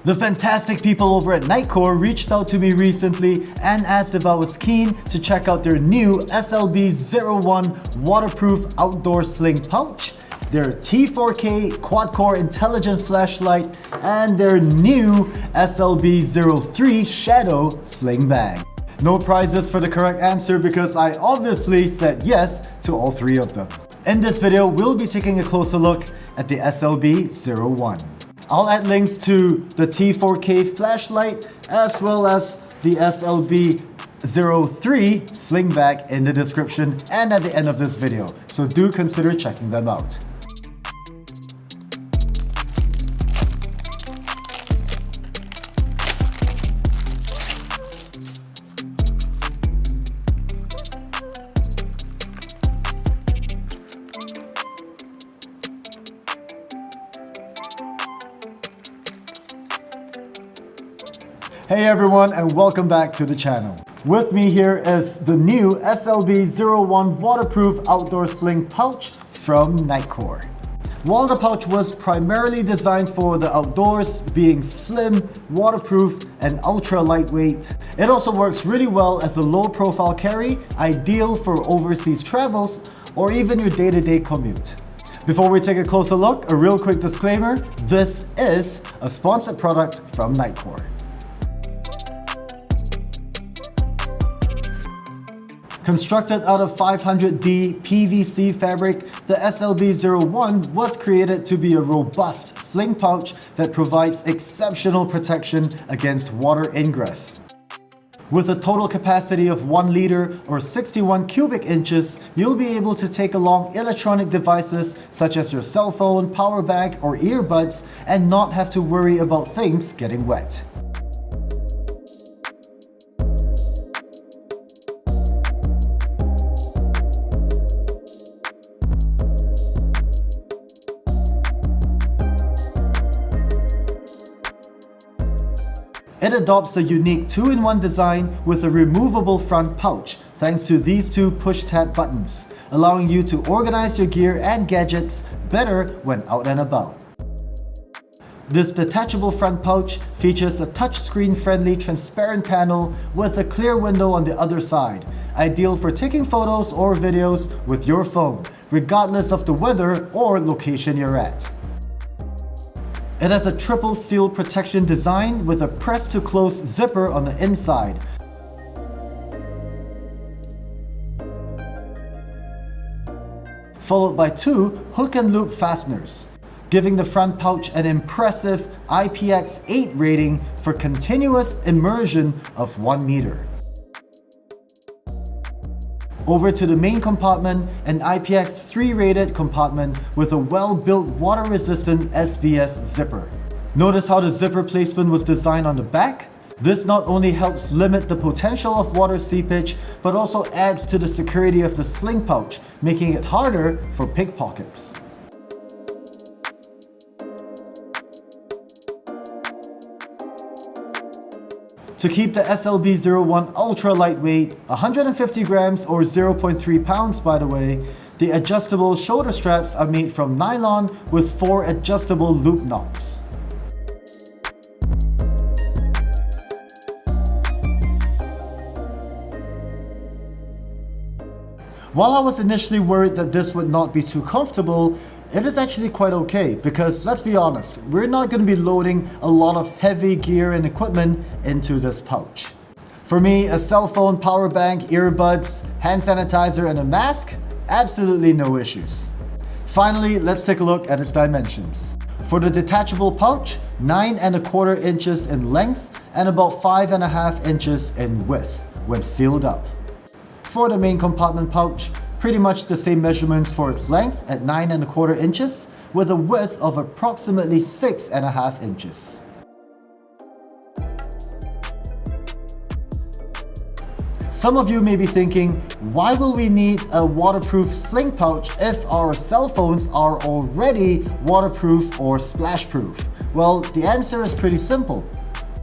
The fantastic people over at Nitecore reached out to me recently and asked if I was keen to check out their new SLB01 waterproof outdoor sling pouch, their T4K quad-core intelligent flashlight, and their new SLB03 Shadow sling bag. No prizes for the correct answer because I obviously said yes to all three of them. In this video, we'll be taking a closer look at the SLB01. I'll add links to the T4K flashlight as well as the SLB03 sling bag in the description and at the end of this video, so do consider checking them out. Hey everyone, and welcome back to the channel. With me here is the new SLB01 waterproof outdoor sling pouch from Nitecore. While the pouch was primarily designed for the outdoors, being slim, waterproof, and ultra lightweight, it also works really well as a low profile carry, ideal for overseas travels or even your day-to-day commute. Before we take a closer look, a real quick disclaimer, this is a sponsored product from Nitecore. Constructed out of 500D PVC fabric, the SLB01 was created to be a robust sling pouch that provides exceptional protection against water ingress. With a total capacity of 1 liter or 61 cubic inches, you'll be able to take along electronic devices such as your cell phone, power bank, or earbuds and not have to worry about things getting wet. It adopts a unique 2-in-1 design with a removable front pouch thanks to these two push-tab buttons, allowing you to organize your gear and gadgets better when out and about. This detachable front pouch features a touchscreen-friendly transparent panel with a clear window on the other side, ideal for taking photos or videos with your phone, regardless of the weather or location you're at. It has a triple seal protection design with a press-to-close zipper on the inside. Followed by 2 hook and loop fasteners, giving the front pouch an impressive IPX8 rating for continuous immersion of 1 meter. Over to the main compartment, an IPX3 rated compartment with a well-built water-resistant SBS zipper. Notice how the zipper placement was designed on the back? This not only helps limit the potential of water seepage, but also adds to the security of the sling pouch, making it harder for pickpockets. To keep the SLB01 ultra lightweight, 150 grams or 0.3 pounds by the way, the adjustable shoulder straps are made from nylon with 4 adjustable loop knots. While I was initially worried that this would not be too comfortable, it is actually quite okay because let's be honest, we're not going to be loading a lot of heavy gear and equipment into this pouch. For me, a cell phone, power bank, earbuds, hand sanitizer, and a mask, absolutely no issues. Finally, let's take a look at its dimensions. For the detachable pouch, 9¼ inches in length and about 5½ inches in width when sealed up. For the main compartment pouch, pretty much the same measurements for its length at 9¼ inches with a width of approximately 6½ inches. Some of you may be thinking, why will we need a waterproof sling pouch if our cell phones are already waterproof or splash proof? Well, the answer is pretty simple.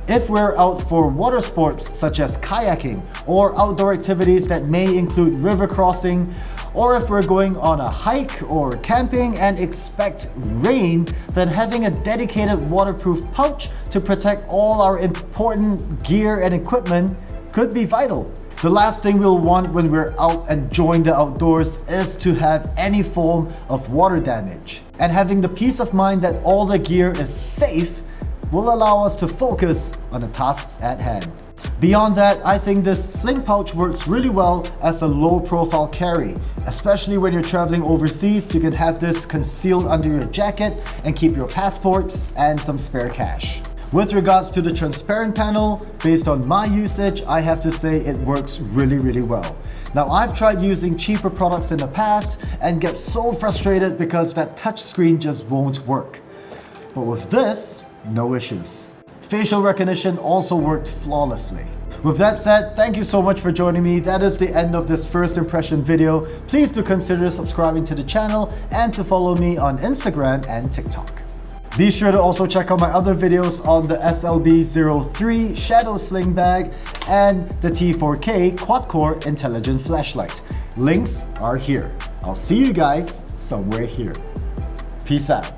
If we're out for water sports such as kayaking or outdoor activities that may include river crossing Or if we're going on a hike or camping and expect rain, then having a dedicated waterproof pouch to protect all our important gear and equipment could be vital. The last thing we'll want when we're out enjoying the outdoors is to have any form of water damage. And having the peace of mind that all the gear is safe will allow us to focus on the tasks at hand. Beyond that, I think this sling pouch works really well as a low-profile carry. Especially when you're traveling overseas, you can have this concealed under your jacket and keep your passports and some spare cash. With regards to the transparent panel, based on my usage, I have to say it works really well. Now, I've tried using cheaper products in the past and get so frustrated because that touchscreen just won't work. But with this, no issues. Facial recognition also worked flawlessly. With that said, thank you so much for joining me. That is the end of this first impression video. Please do consider subscribing to the channel and to follow me on Instagram and TikTok. Be sure to also check out my other videos on the SLB03 Shadow Sling Bag and the T4K Quad-Core Intelligent Flashlight. Links are here. I'll see you guys somewhere here. Peace out.